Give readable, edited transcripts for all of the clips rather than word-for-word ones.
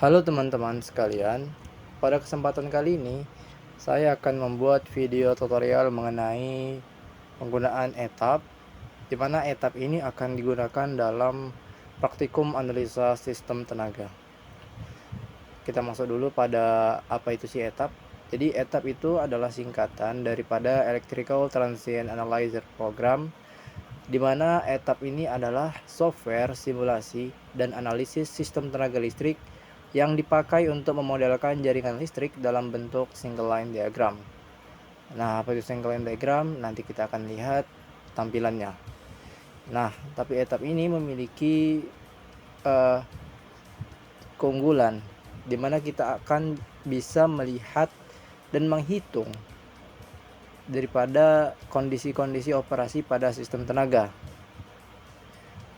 Halo teman-teman sekalian, pada kesempatan kali ini saya akan membuat video tutorial mengenai penggunaan etap, di mana etap ini akan digunakan dalam praktikum analisa sistem tenaga. Kita masuk dulu pada apa itu sih etap. Jadi etap itu adalah singkatan daripada Electrical Transient Analyzer Program, di mana etap ini adalah software simulasi dan analisis sistem tenaga listrik yang dipakai untuk memodelkan jaringan listrik dalam bentuk single line diagram. Nah, apa itu single line diagram? Nanti kita akan lihat tampilannya. Nah, tapi etap ini memiliki uh, keunggulan di mana kita akan bisa melihat dan menghitung daripada kondisi-kondisi operasi pada sistem tenaga.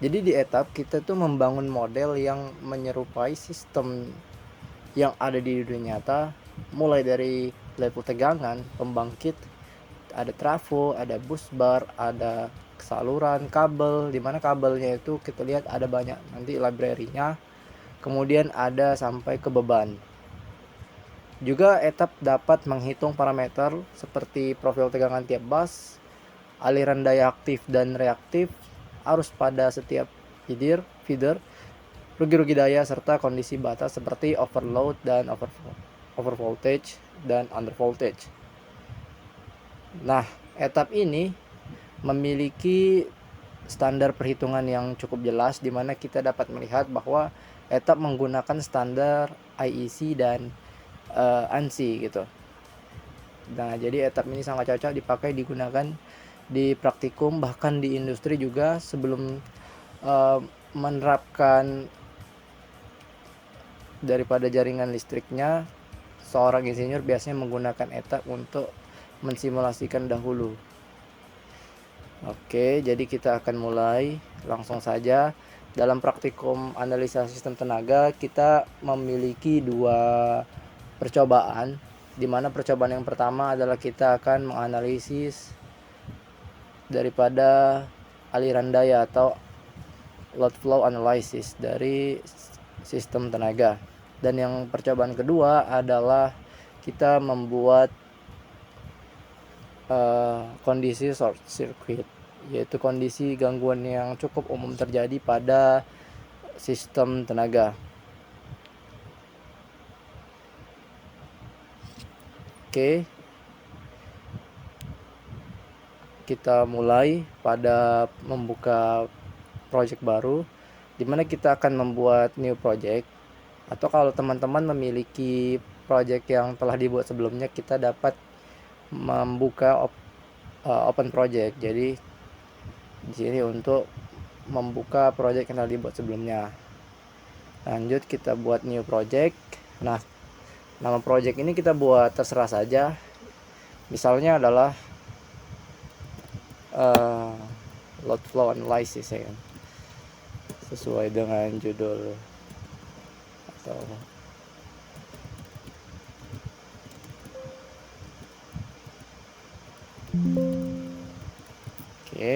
Jadi di etap kita tuh membangun model yang menyerupai sistem yang ada di dunia nyata, mulai dari level tegangan, pembangkit, ada trafo, ada bus bar, ada saluran, kabel, dimana kabelnya itu kita lihat ada banyak nanti library-nya, kemudian ada sampai ke beban. Juga etap dapat menghitung parameter seperti profil tegangan tiap bus, aliran daya aktif dan reaktif, arus pada setiap feeder, rugi-rugi daya, serta kondisi batas seperti overload dan overvoltage dan undervoltage. Nah, etap ini memiliki standar perhitungan yang cukup jelas, di mana kita dapat melihat bahwa etap menggunakan standar IEC dan ANSI gitu. Nah, jadi etap ini sangat cocok dipakai digunakan di praktikum, bahkan di industri juga sebelum menerapkan daripada jaringan listriknya. Seorang insinyur biasanya menggunakan etap untuk mensimulasikan dahulu. Oke, jadi kita akan mulai langsung saja. Dalam praktikum analisa sistem tenaga, kita memiliki dua percobaan, di mana percobaan yang pertama adalah kita akan menganalisis daripada aliran daya atau load flow analysis dari sistem tenaga. Dan yang percobaan kedua adalah kita membuat kondisi short circuit, yaitu kondisi gangguan yang cukup umum terjadi pada sistem tenaga. Oke, kita mulai pada membuka project baru, dimana kita akan membuat new project. Atau kalau teman-teman memiliki project yang telah dibuat sebelumnya, kita dapat membuka open project. Jadi di sini untuk membuka project yang telah dibuat sebelumnya. Lanjut kita buat new project. Nah, nama project ini kita buat terserah saja. Misalnya adalah load flow analysis, ya kan, sesuai dengan judul atau oke.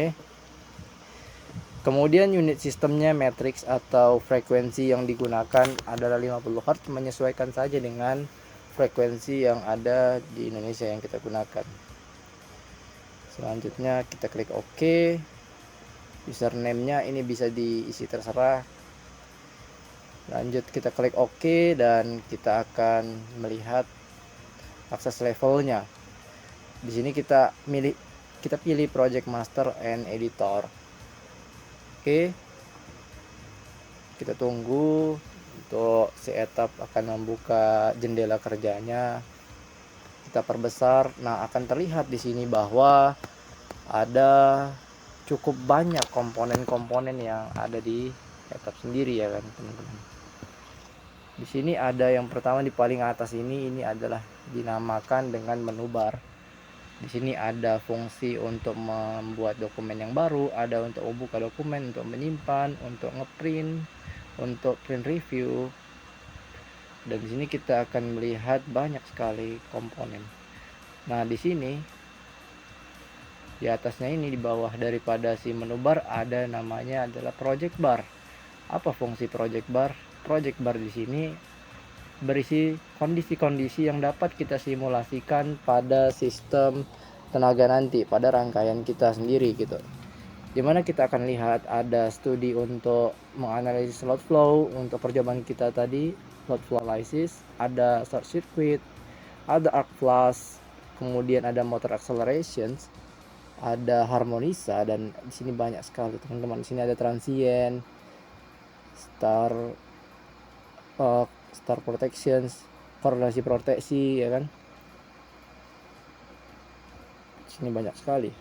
Kemudian unit sistemnya matrix atau frekuensi yang digunakan adalah 50 Hz, menyesuaikan saja dengan frekuensi yang ada di Indonesia yang kita gunakan. Selanjutnya kita klik OK. Username-nya ini bisa diisi terserah. Lanjut kita klik OK dan kita akan melihat akses levelnya. Di sini kita pilih project master and editor. Oke, kita tunggu untuk si etap akan membuka jendela kerjanya. Kita perbesar. Nah, akan terlihat di sini bahwa ada cukup banyak komponen-komponen yang ada di etap sendiri, ya kan teman-teman. Di sini ada yang pertama di paling atas ini adalah dinamakan dengan menu bar. Di sini ada fungsi untuk membuat dokumen yang baru, ada untuk membuka dokumen, untuk menyimpan, untuk ngeprint, untuk print review. Dan di sini kita akan melihat banyak sekali komponen. Nah, di sini di atasnya ini, di bawah daripada si menu bar, ada namanya adalah project bar. Apa fungsi project bar? Project bar di sini berisi kondisi-kondisi yang dapat kita simulasikan pada sistem tenaga nanti, pada rangkaian kita sendiri gitu. Dimana kita akan lihat ada studi untuk menganalisis load flow untuk percobaan kita tadi, load flow analysis, ada short circuit, ada arc flash, kemudian ada motor accelerations, ada harmonisa, dan di sini banyak sekali teman-teman. Di sini ada transient, star protections, korelasi proteksi, ya kan. Di sini banyak sekali.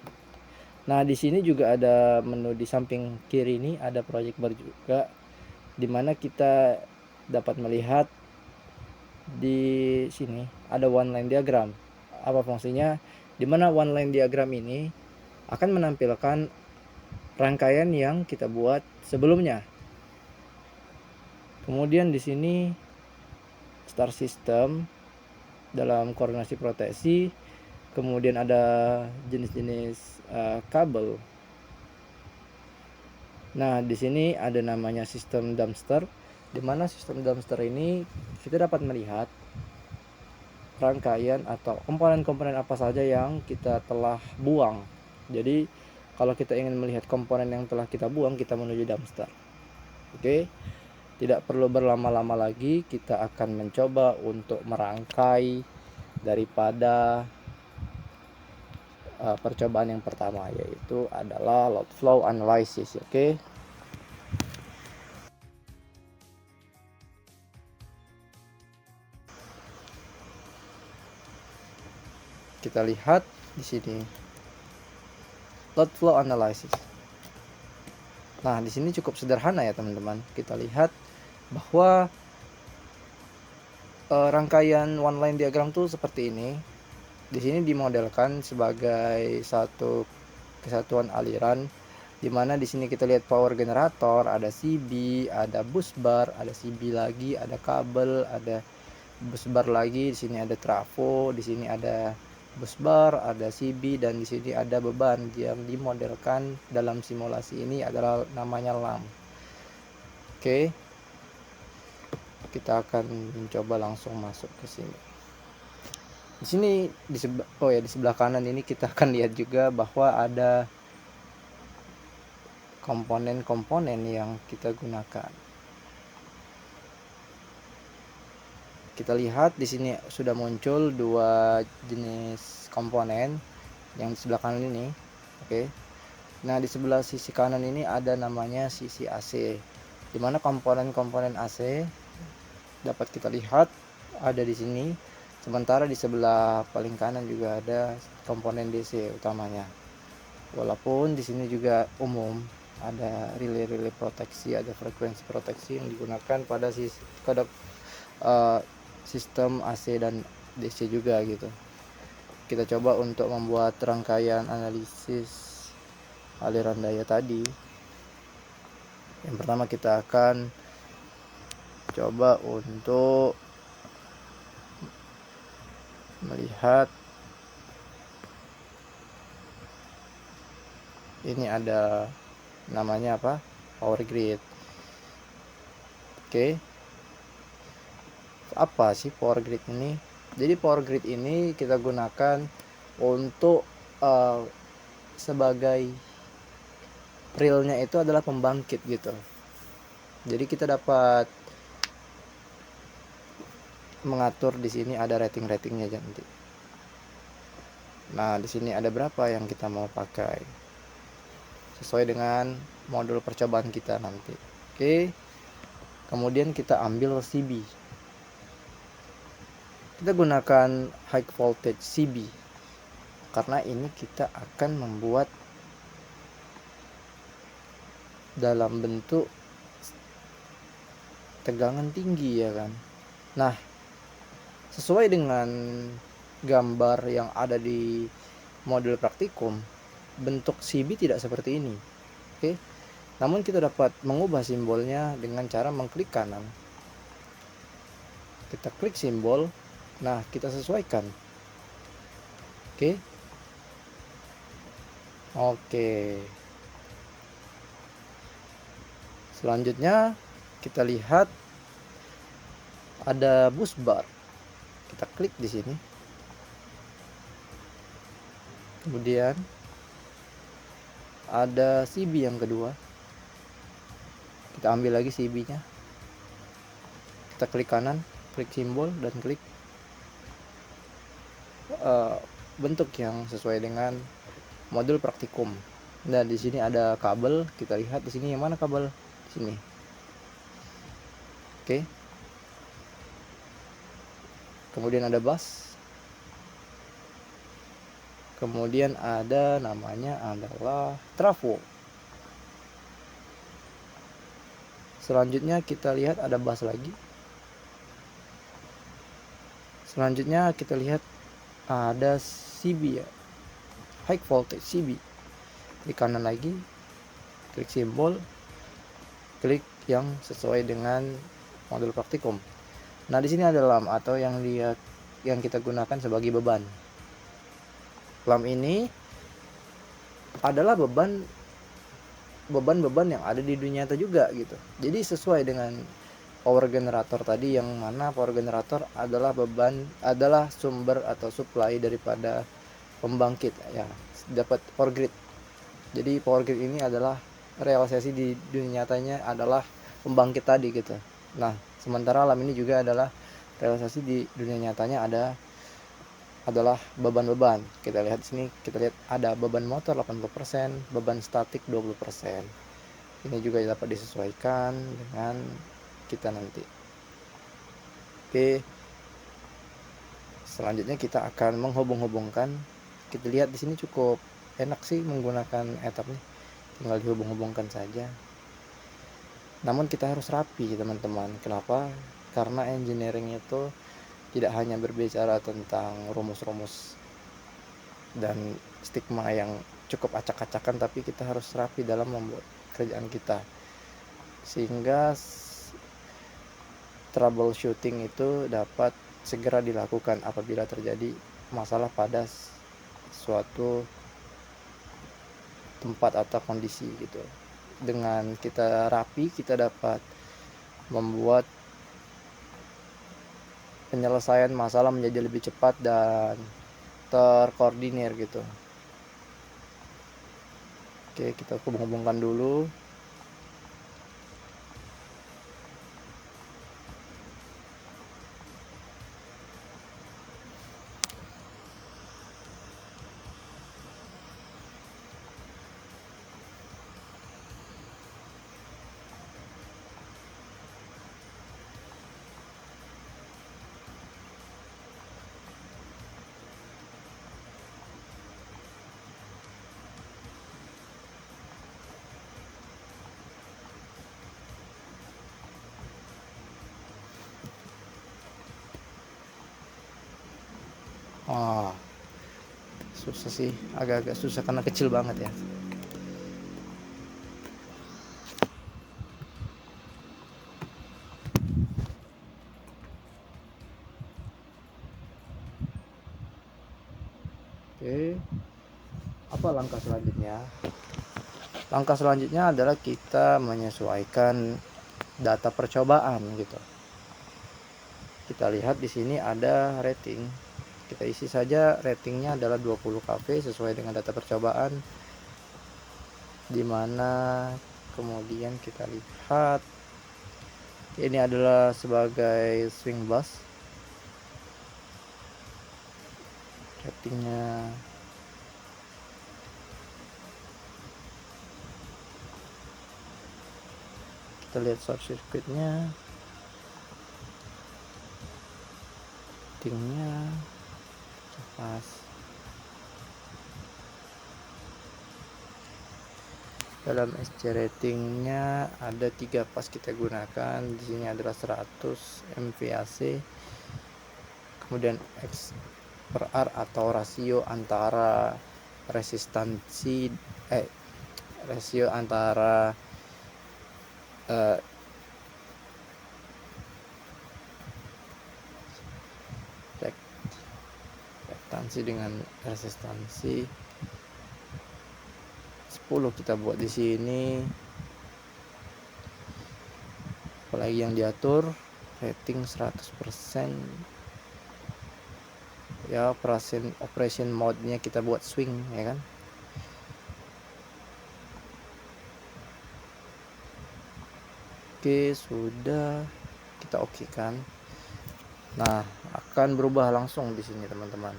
Nah, di sini juga ada menu di samping kiri ini, ada project bar juga, dimana kita dapat melihat di sini ada one line diagram. Apa fungsinya? Dimana one line diagram ini akan menampilkan rangkaian yang kita buat sebelumnya. Kemudian di sini star system dalam koordinasi proteksi, kemudian ada jenis-jenis kabel. Nah, di sini ada namanya sistem dumpster, di mana sistem dumpster ini kita dapat melihat rangkaian atau komponen-komponen apa saja yang kita telah buang. Jadi kalau kita ingin melihat komponen yang telah kita buang, kita menuju dumpster. Oke, tidak perlu berlama-lama lagi, kita akan mencoba untuk merangkai daripada percobaan yang pertama, yaitu adalah load flow analysis. Oke, kita lihat di sini load flow analysis. Nah, di sini cukup sederhana ya teman-teman. Kita lihat bahwa rangkaian one line diagram tuh seperti ini. Di sini dimodelkan sebagai satu kesatuan aliran, di mana di sini kita lihat power generator, ada CB, ada bus bar, ada CB lagi, ada kabel, ada bus bar lagi, di sini ada trafo, di sini ada bus bar, ada CB, dan di sini ada beban yang dimodelkan dalam simulasi ini adalah namanya lamp. Oke. Kita akan mencoba langsung masuk ke sini. Di sini di sebelah kanan ini kita akan lihat juga bahwa ada komponen-komponen yang kita gunakan. Kita lihat di sini sudah muncul dua jenis komponen yang di sebelah kanan ini. Oke. Nah, di sebelah sisi kanan ini ada namanya sisi AC, di mana komponen-komponen AC dapat kita lihat ada di sini. Sementara di sebelah paling kanan juga ada komponen DC utamanya. Walaupun di sini juga umum ada relay proteksi, ada frekuensi proteksi yang digunakan pada sistem AC dan DC juga gitu. Kita coba untuk membuat rangkaian analisis aliran daya tadi. Yang pertama kita akan coba untuk melihat ini ada namanya apa, power grid. Oke, apa sih power grid ini? Jadi power grid ini kita gunakan untuk sebagai realnya itu adalah pembangkit gitu. Jadi kita dapat mengatur di sini, ada rating-ratingnya nanti. Nah, di sini ada berapa yang kita mau pakai sesuai dengan modul percobaan kita nanti. Oke. Kemudian kita ambil CB. Kita gunakan high voltage CB karena ini kita akan membuat dalam bentuk tegangan tinggi, ya kan. Nah, sesuai dengan gambar yang ada di modul praktikum, bentuk CB tidak seperti ini. Oke. Namun kita dapat mengubah simbolnya dengan cara mengklik kanan. Kita klik simbol. Nah, kita sesuaikan. Oke. Selanjutnya kita lihat ada bus bar, kita klik di sini. Kemudian ada CB yang kedua, kita ambil lagi CB nya, kita klik kanan, klik simbol dan klik bentuk yang sesuai dengan modul praktikum. Nah, di sini ada kabel, kita lihat di sini yang mana kabel, di sini. Oke. Kemudian ada bus. Kemudian ada namanya adalah trafo. Selanjutnya kita lihat ada bus lagi. Selanjutnya kita lihat ada CB ya, high voltage CB. Klik kanan lagi, klik simbol, klik yang sesuai dengan modul praktikum. Nah, di sini ada lam atau yang kita gunakan sebagai beban. Lam ini adalah beban-beban yang ada di dunia nyata juga gitu. Jadi sesuai dengan power generator tadi, yang mana power generator adalah sumber atau supply daripada pembangkit ya, dapat power grid. Jadi power grid ini adalah realisasi di dunia nyatanya adalah pembangkit tadi gitu. Nah, sementara lam ini juga adalah realisasi di dunia nyatanya adalah beban-beban. Kita lihat di sini, kita lihat ada beban motor 80%, beban statik 20%. Ini juga dapat disesuaikan dengan kita nanti. Oke. Selanjutnya kita akan menghubung-hubungkan. Kita lihat di sini cukup enak sih menggunakan etap nih. Tinggal dihubung-hubungkan saja. Namun kita harus rapi teman-teman. Kenapa? Karena engineering itu tidak hanya berbicara tentang rumus-rumus dan stigma yang cukup acak-acakan, tapi kita harus rapi dalam membuat kerjaan kita, sehingga troubleshooting itu dapat segera dilakukan apabila terjadi masalah pada suatu tempat atau kondisi gitu. Dengan kita rapi, kita dapat membuat penyelesaian masalah menjadi lebih cepat dan terkoordinir gitu. Oke, kita hubung-hubungkan dulu. Susah sih, agak-agak susah karena kecil banget ya. Oke, apa langkah selanjutnya? Langkah selanjutnya adalah kita menyesuaikan data percobaan gitu. Kita lihat di sini ada rating. Kita isi saja ratingnya adalah 20 kV sesuai dengan data percobaan, dimana kemudian kita lihat ini adalah sebagai swing bus. Ratingnya kita lihat short circuitnya, ratingnya pas. Dalam SC ratingnya ada 3 pas kita gunakan. Di sini adalah 100 MVAC, kemudian X per R atau rasio antara rasio antara reaktansi dengan resistansi 10 kita buat di sini. Apalagi yang diatur, rating 100%. Ya, operation mode-nya kita buat swing, ya kan. Oke, sudah kita oke kan. Nah, akan berubah langsung di sini teman-teman.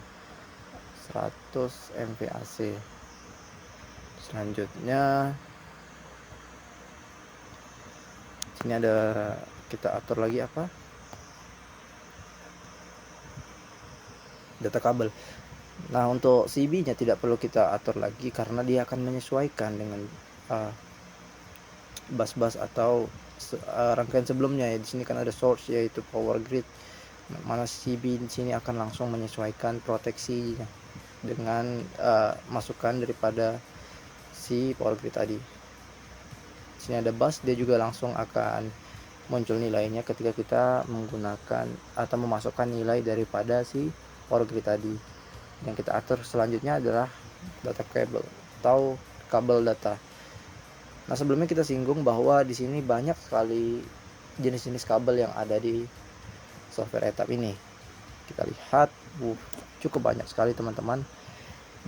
100 mpAc. Selanjutnya sini ada, kita atur lagi apa, data kabel. Nah, untuk CB nya tidak perlu kita atur lagi karena dia akan menyesuaikan dengan bus atau rangkaian sebelumnya ya. Di sini kan ada source yaitu power grid, mana CB di sini akan langsung menyesuaikan proteksinya dengan masukan daripada si power grid tadi. Di sini ada bus, dia juga langsung akan muncul nilainya ketika kita menggunakan atau memasukkan nilai daripada si power grid tadi. Yang kita atur selanjutnya adalah data kabel atau kabel data. Nah, sebelumnya kita singgung bahwa di sini banyak sekali jenis-jenis kabel yang ada di software ETAP ini. Kita lihat, cukup banyak sekali teman-teman,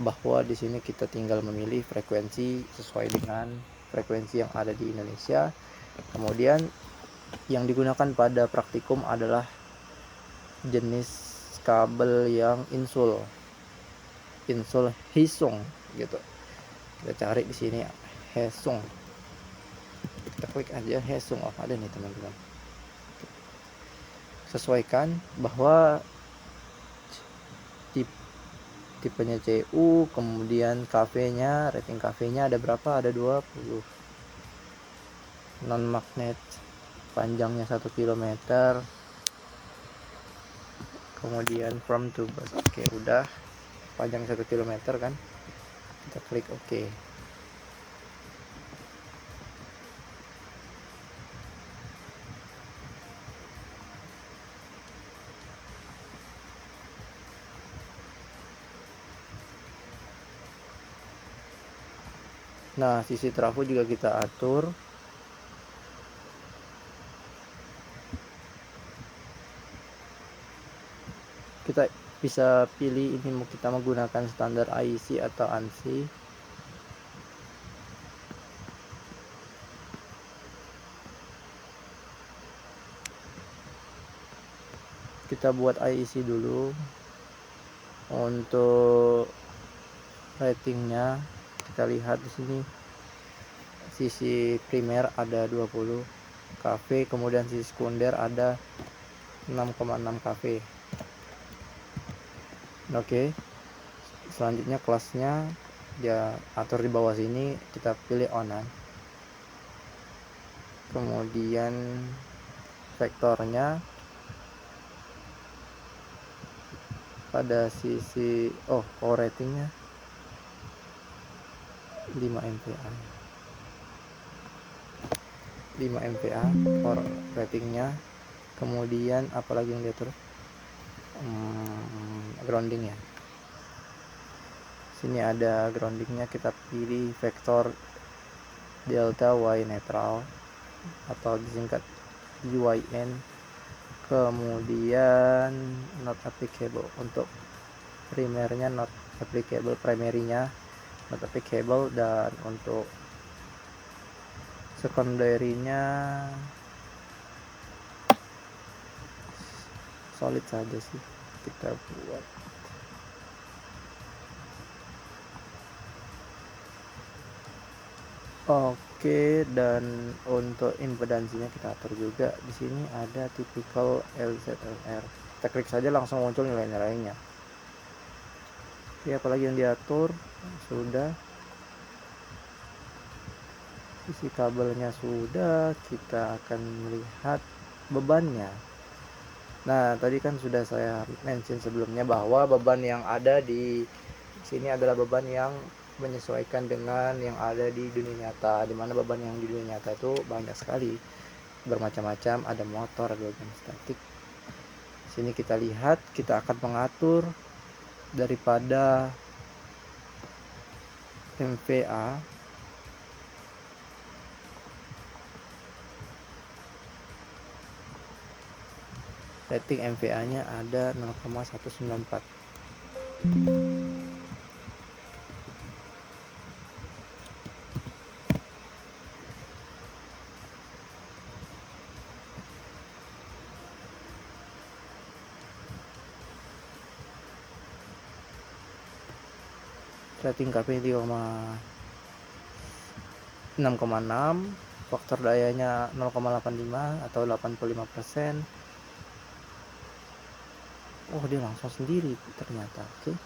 bahwa di sini kita tinggal memilih frekuensi sesuai dengan frekuensi yang ada di Indonesia. Kemudian yang digunakan pada praktikum adalah jenis kabel yang insul Hisung gitu. Kita cari di sini Hisung, kita klik aja Hisung. Oh, ada nih teman-teman. Sesuaikan bahwa tipenya CU, kemudian KV-nya, rating KV-nya ada berapa? Ada 20. Non magnet, panjangnya 1 km. Kemudian from to bus. Oke, udah panjang 1 km kan. Kita klik oke. Nah, sisi trafo juga kita atur. Kita bisa pilih ini mau kita menggunakan standar IEC atau ANSI. Kita buat IEC dulu. Untuk ratingnya kita lihat di sini, sisi primer ada 20 kV, kemudian sisi sekunder ada 6,6 kV. Oke, selanjutnya kelasnya dia atur di bawah sini, kita pilih onan. Kemudian vektornya pada sisi power ratingnya 5 MPa power ratingnya. Kemudian apalagi yang diatur, grounding ya. Sini ada groundingnya, kita pilih vektor delta Y netral atau disingkat YN. Kemudian not applicable, untuk primernya not applicable, primary-nya not applicable, dan untuk secondary-nya solid saja sih kita buat. Oke, dan untuk impedansinya kita atur juga. Di sini ada typical LZLR. Kita klik saja langsung muncul nilai-nilainya. Oke, apalagi yang diatur sudah. Sisi kabelnya sudah. Kita akan melihat bebannya. Nah, tadi kan sudah saya mention sebelumnya bahwa beban yang ada di sini adalah beban yang menyesuaikan dengan yang ada di dunia nyata, dimana beban yang di dunia nyata itu banyak sekali, bermacam-macam, ada motor, ada beban statik. Sini kita lihat, kita akan mengatur daripada MVA rating MVA nya ada 0,194. Rating KP 6,6, faktor dayanya 0,85 atau 85%. Oh, dia langsung sendiri ternyata. Oke,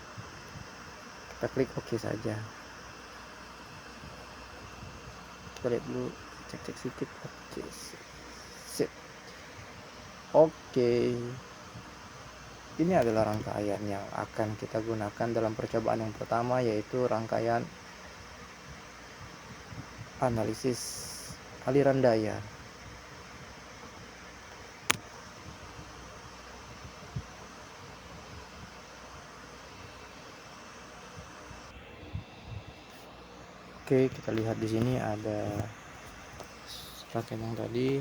kita klik oke saja. Kita lihat dulu, cek sedikit. Oke, sip. Oke, ini adalah rangkaian yang akan kita gunakan dalam percobaan yang pertama, yaitu rangkaian analisis aliran daya. Oke, kita lihat di sini ada rangkaian yang tadi.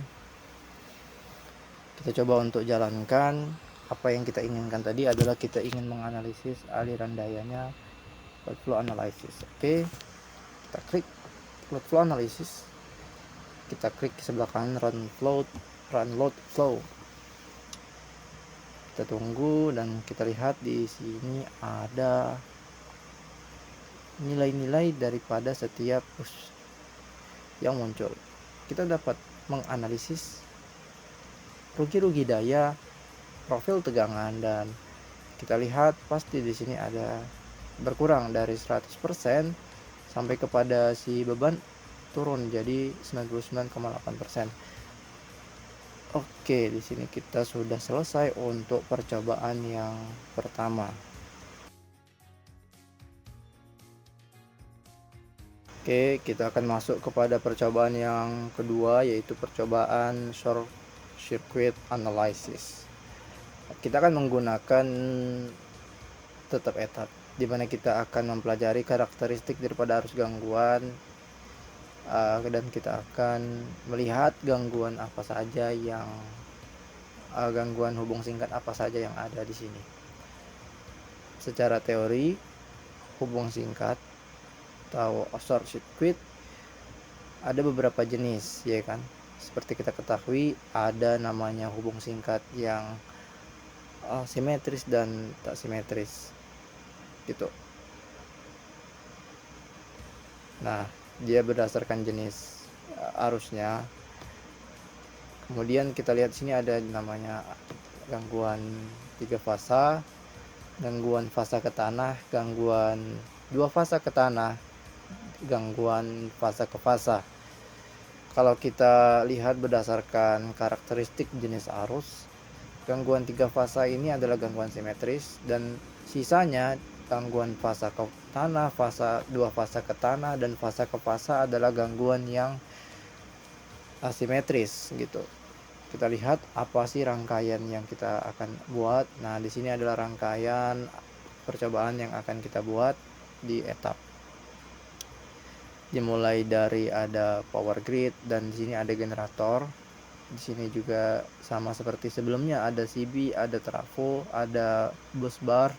Kita coba untuk jalankan. Apa yang kita inginkan tadi adalah kita ingin menganalisis aliran dayanya, load flow analysis. Oke, kita klik load flow analysis. Kita klik sebelah kanan run load flow. Kita tunggu dan kita lihat di sini ada nilai-nilai daripada setiap push yang muncul. Kita dapat menganalisis rugi-rugi daya, profil tegangan, dan kita lihat pasti di sini ada berkurang dari 100% sampai kepada si beban turun jadi 99,8%. Oke, di sini kita sudah selesai untuk percobaan yang pertama. Oke, kita akan masuk kepada percobaan yang kedua, yaitu percobaan short circuit analysis. Kita akan menggunakan tetap etap, di mana kita akan mempelajari karakteristik daripada arus gangguan, dan kita akan melihat gangguan apa saja yang gangguan hubung singkat apa saja yang ada di sini. Secara teori, hubung singkat atau short circuit ada beberapa jenis, ya kan? Seperti kita ketahui, ada namanya hubung singkat yang simetris dan tak simetris gitu. Nah, dia berdasarkan jenis arusnya. Kemudian kita lihat sini ada namanya gangguan 3 fasa, gangguan fasa ke tanah, gangguan 2 fasa ke tanah, gangguan fasa ke fasa. Kalau kita lihat berdasarkan karakteristik jenis arus, gangguan 3 fasa ini adalah gangguan simetris, dan sisanya gangguan fasa ke tanah, fasa 2 fasa ke tanah, dan fasa ke fasa adalah gangguan yang asimetris gitu. Kita lihat apa sih rangkaian yang kita akan buat. Nah, di sini adalah rangkaian percobaan yang akan kita buat di etap. Dimulai dari ada power grid, dan di sini ada generator. Di sini juga sama seperti sebelumnya, ada CB, ada trafo, ada bus bar,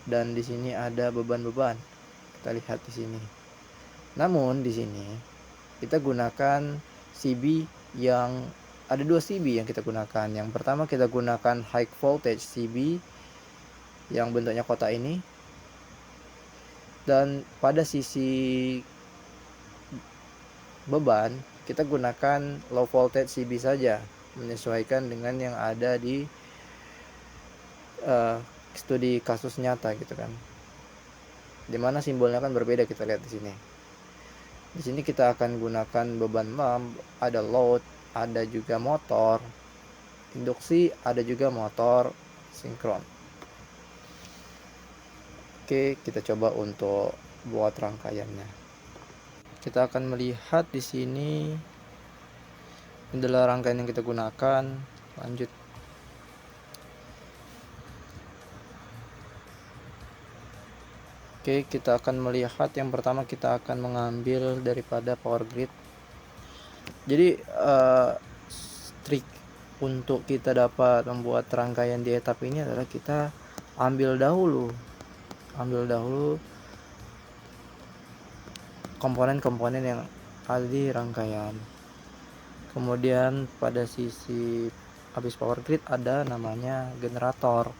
dan di sini ada beban-beban. Kita lihat di sini. Namun di sini kita gunakan CB yang ada 2 CB yang kita gunakan. Yang pertama kita gunakan high voltage CB yang bentuknya kotak ini, dan pada sisi beban kita gunakan low voltage CB saja, menyesuaikan dengan yang ada di studi kasus nyata gitu kan, dimana simbolnya kan berbeda. Kita lihat di sini. Di sini kita akan gunakan beban lamp, ada load, ada juga motor induksi, ada juga motor sinkron. Oke, kita coba untuk buat rangkaiannya. Kita akan melihat di sini adalah rangkaian yang kita gunakan. Lanjut. Oke, kita akan melihat yang pertama kita akan mengambil daripada power grid. Jadi trik untuk kita dapat membuat rangkaian di etap ini adalah kita ambil dahulu komponen-komponen yang ada di rangkaian. Kemudian pada sisi habis power grid ada namanya generator.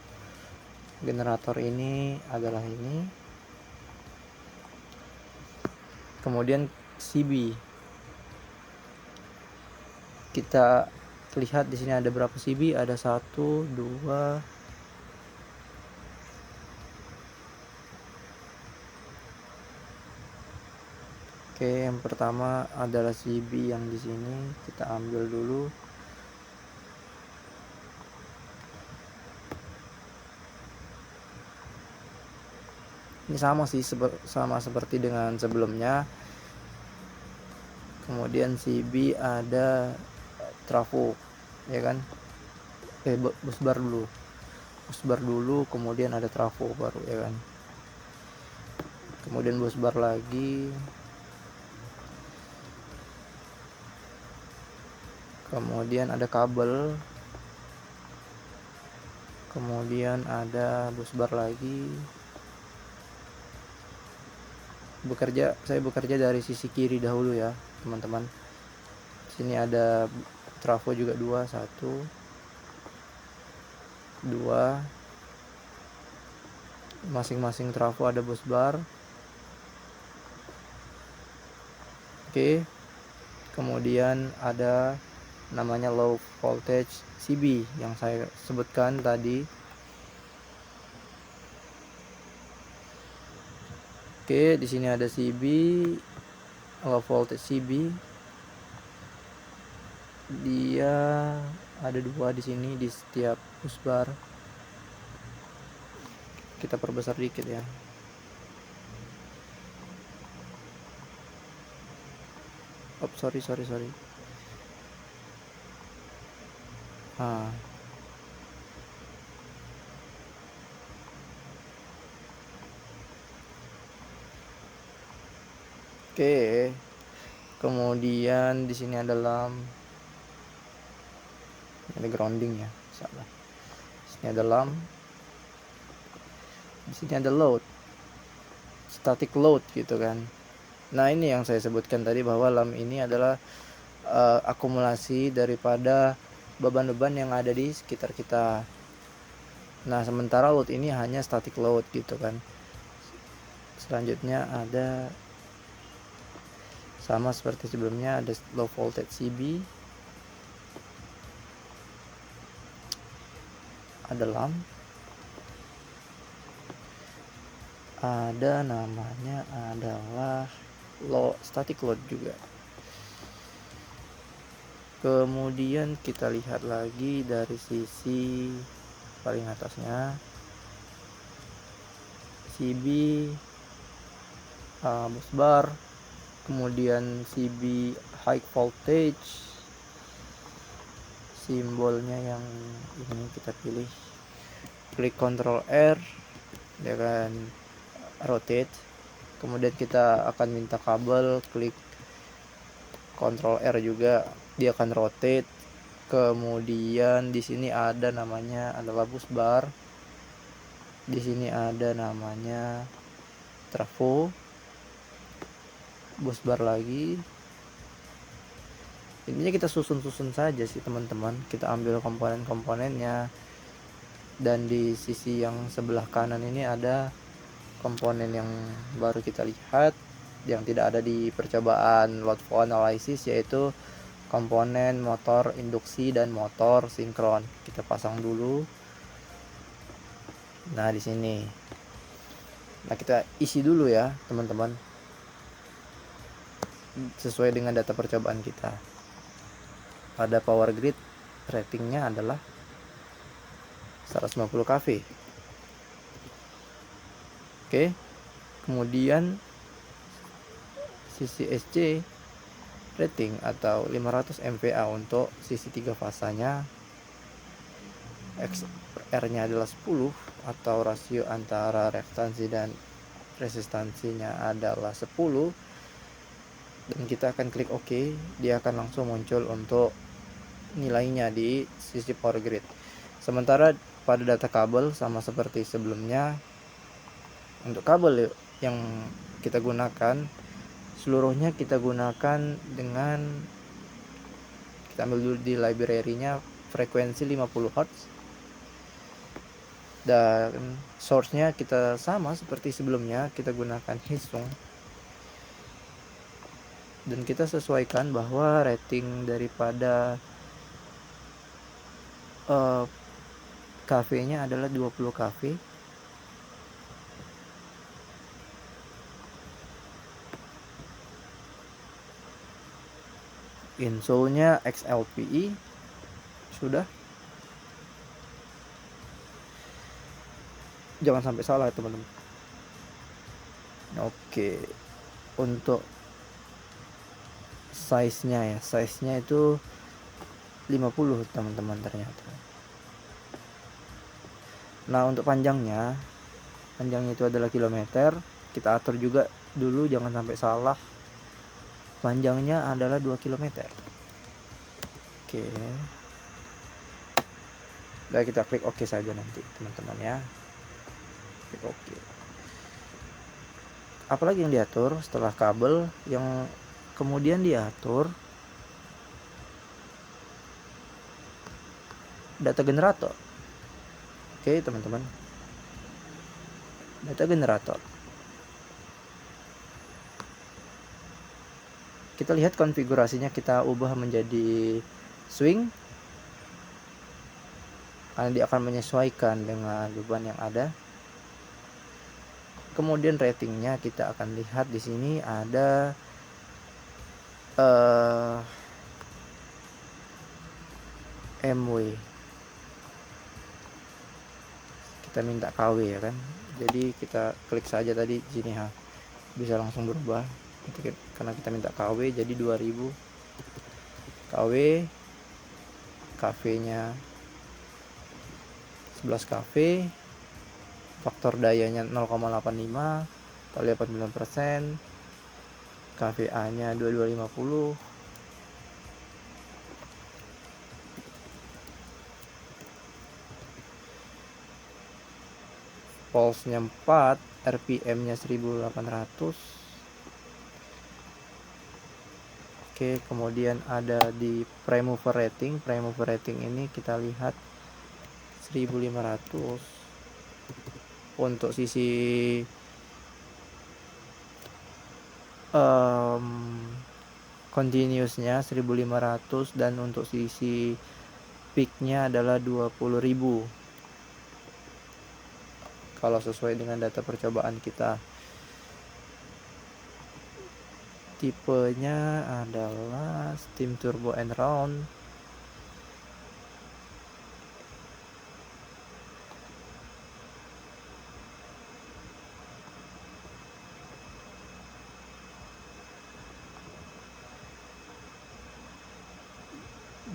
Generator ini adalah ini. Kemudian CB. Kita lihat di sini ada berapa CB? Ada 1, 2, oke, yang pertama adalah CB yang di sini. Kita ambil dulu. Ini sama sih, sama seperti dengan sebelumnya. Kemudian CB ada trafo, ya kan? Busbar dulu, kemudian ada trafo baru, ya kan? Kemudian busbar lagi, kemudian ada kabel, kemudian ada busbar lagi. Saya bekerja dari sisi kiri dahulu ya teman-teman. Sini ada trafo juga 2, 1, 2, masing-masing trafo ada busbar. Oke, kemudian ada namanya low voltage CB yang saya sebutkan tadi. Oke, di sini ada CB, low voltage CB. Dia ada 2 di sini di setiap busbar. Kita perbesar dikit ya. Sorry. Oke. Kemudian di sini ada grounding ya, salah. Di sini ada lamp. Di sini ada load. Static load gitu kan. Nah, ini yang saya sebutkan tadi bahwa lamp ini adalah akumulasi daripada beban-beban yang ada di sekitar kita. Nah, sementara load ini hanya static load gitu kan. Selanjutnya ada sama seperti sebelumnya, ada low voltage CB, ada lamp, ada namanya adalah low static load juga. Kemudian kita lihat lagi dari sisi paling atasnya, CB, busbar, kemudian CB high voltage, simbolnya yang ini kita pilih, klik Ctrl R, dia akan rotate. Kemudian kita akan minta kabel, klik Ctrl R juga, dia akan rotate. Kemudian di sini ada namanya adalah busbar, di sini ada namanya trafo, busbar lagi. Intinya kita susun saja sih teman-teman. Kita ambil komponen-komponennya, dan di sisi yang sebelah kanan ini ada komponen yang baru kita lihat yang tidak ada di percobaan load flow analysis, yaitu komponen motor induksi dan motor sinkron. Kita pasang dulu. Nah, di sini. Nah, kita isi dulu ya teman-teman, sesuai dengan data percobaan kita. Pada power grid ratingnya adalah 150 kV. Oke. Kemudian sisi SC rating atau 500 MVA untuk sisi 3 fasanya. XR nya adalah 10 atau rasio antara reaktansi dan resistansinya adalah 10. Dan kita akan klik OK, dia akan langsung muncul untuk nilainya di sisi power grid. Sementara pada data kabel sama seperti sebelumnya, untuk kabel yang kita gunakan seluruhnya kita gunakan dengan, kita ambil dulu di library-nya frekuensi 50 Hz, dan source-nya kita sama seperti sebelumnya, kita gunakan Hisung, dan kita sesuaikan bahwa rating daripada KV-nya adalah 20 KV. INSO-nya XLPE sudah, jangan sampai salah ya teman-teman. Oke, untuk size-nya itu 50 teman-teman ternyata. Nah, untuk panjangnya itu adalah kilometer. Kita atur juga dulu, jangan sampai salah. Panjangnya adalah 2 km. Oke. Baik, kita klik OK saja nanti teman-teman ya. Klik OK. Apalagi yang diatur setelah kabel, yang kemudian diatur data generator. Oke teman-teman, data generator. Kita lihat konfigurasinya, kita ubah menjadi swing, karena dia akan menyesuaikan dengan beban yang ada. Kemudian ratingnya kita akan lihat di sini ada MW. Kita minta KW ya kan. Jadi kita klik saja tadi di sini bisa langsung berubah. Karena kita minta KW jadi 2000 KW. KV-nya 11 KV. Faktor dayanya 0,85 kali 89%. KVA-nya 2250. Pulse-nya 4, RPM-nya 1800. Oke, kemudian ada di premover rating. Premover rating ini kita lihat 1500. Untuk sisi continuousnya 1500, dan untuk sisi peak-nya adalah 20.000 kalau sesuai dengan data percobaan kita. Tipenya adalah steam turbo and round.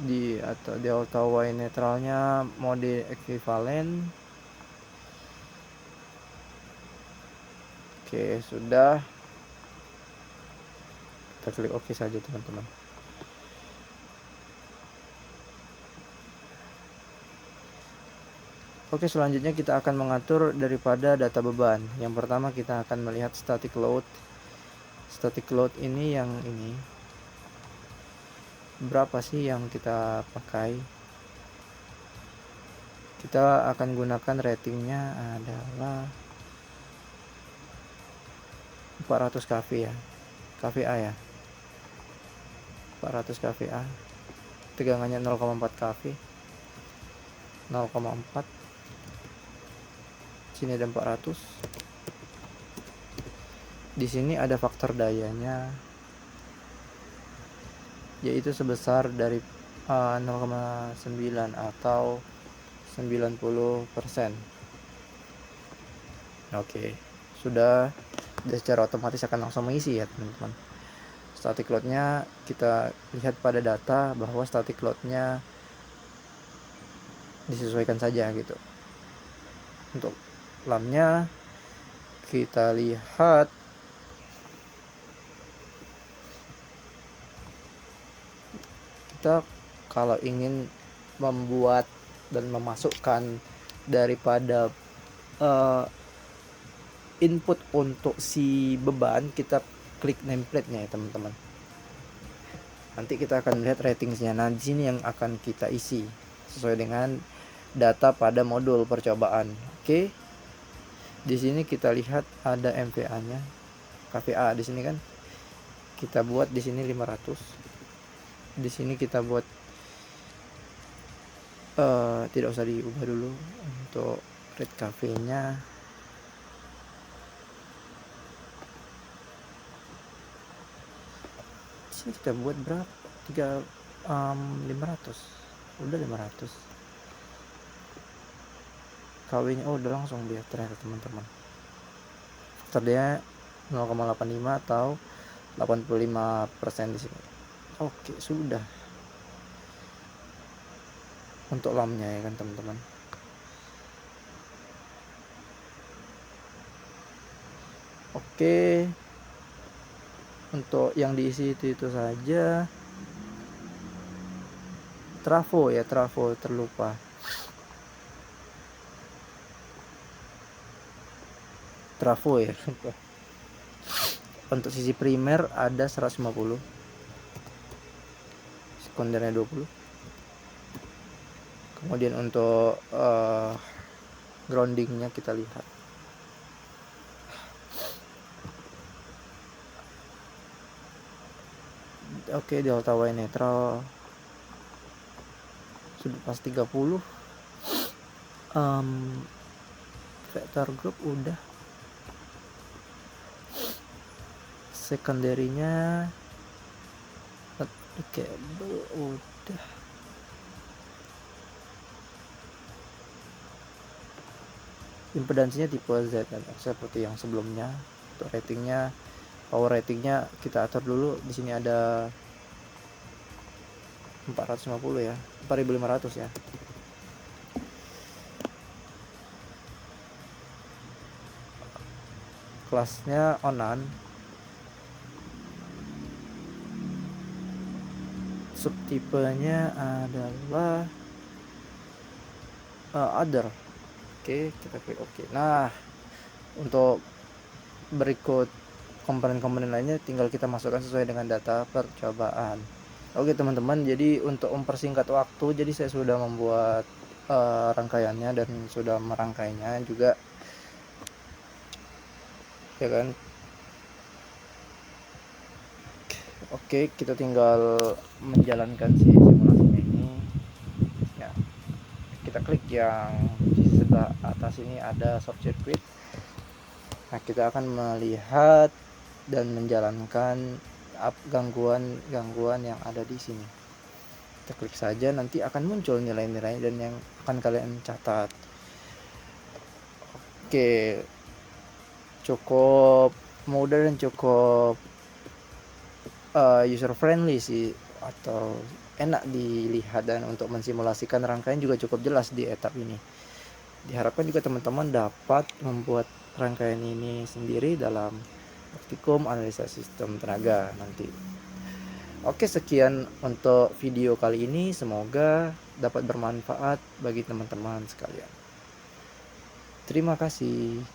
Di atau delta Y netralnya mode ekuivalen. Oke, sudah. Kita klik OK saja teman-teman. Oke, selanjutnya kita akan mengatur daripada data beban. Yang pertama kita akan melihat static load. Static load ini yang ini, berapa sih yang kita pakai. Kita akan gunakan ratingnya adalah 400 kV ya, kVA ya, 400 kVA. Tegangannya 0,4 kV, 0,4. Sini ada 400. Di sini ada faktor dayanya, yaitu sebesar dari 0,9 atau 90%. Oke, sudah secara otomatis akan langsung mengisi ya teman-teman. Static load-nya kita lihat pada data bahwa static load-nya disesuaikan saja gitu. Untuk lamnya kita lihat kalau ingin membuat dan memasukkan daripada input untuk si beban, kita klik nameplate-nya ya teman-teman. Nanti kita akan melihat ratingsnya. Nah di sini yang akan kita isi sesuai dengan data pada modul percobaan. Oke, di sini kita lihat ada MVA-nya, KVA di sini kan kita buat di sini 500. Di sini kita buat tidak usah diubah dulu untuk rate cafe-nya. Sini kita buat berapa? 500. Udah 500. KW-nya udah langsung dia ternyata teman-teman. Faktor dia 0,85 atau 85% di sini. Oke, sudah. Untuk lamnya ya kan teman-teman. Oke. Untuk yang diisi itu saja. Trafo ya, trafo terlupa. Trafo ya. Untuk sisi primer ada 150. Sekundernya 20. Kemudian untuk groundingnya kita lihat. Oke, delta Y netral sudah pas 30. Vector group udah. Secondary-nya applicable udah. Impedansinya tipe Z dan seperti yang sebelumnya. Untuk ratingnya, power ratingnya kita atur dulu. Di sini ada 450 ya, 4500 ya. Kelasnya onan. Subtipenya adalah other. Oke, kita klik oke. Nah, untuk berikut komponen-komponen lainnya tinggal kita masukkan sesuai dengan data percobaan. Oke teman-teman, jadi untuk mempersingkat waktu, jadi saya sudah membuat rangkaiannya dan sudah merangkainya juga ya kan. Oke, kita tinggal menjalankan si simulasinya ini ya. Kita klik yang di sebelah atas ini ada short circuit. Nah, kita akan melihat dan menjalankan gangguan yang ada di sini. Kita klik saja, nanti akan muncul nilai-nilai dan yang akan kalian catat. Oke, cukup mudah dan cukup user friendly sih, atau enak dilihat, dan untuk mensimulasikan rangkaian juga cukup jelas di etap ini. Diharapkan juga teman-teman dapat membuat rangkaian ini sendiri dalam praktikum analisa sistem tenaga nanti. Oke, sekian untuk video kali ini, semoga dapat bermanfaat bagi teman-teman sekalian. Terima kasih.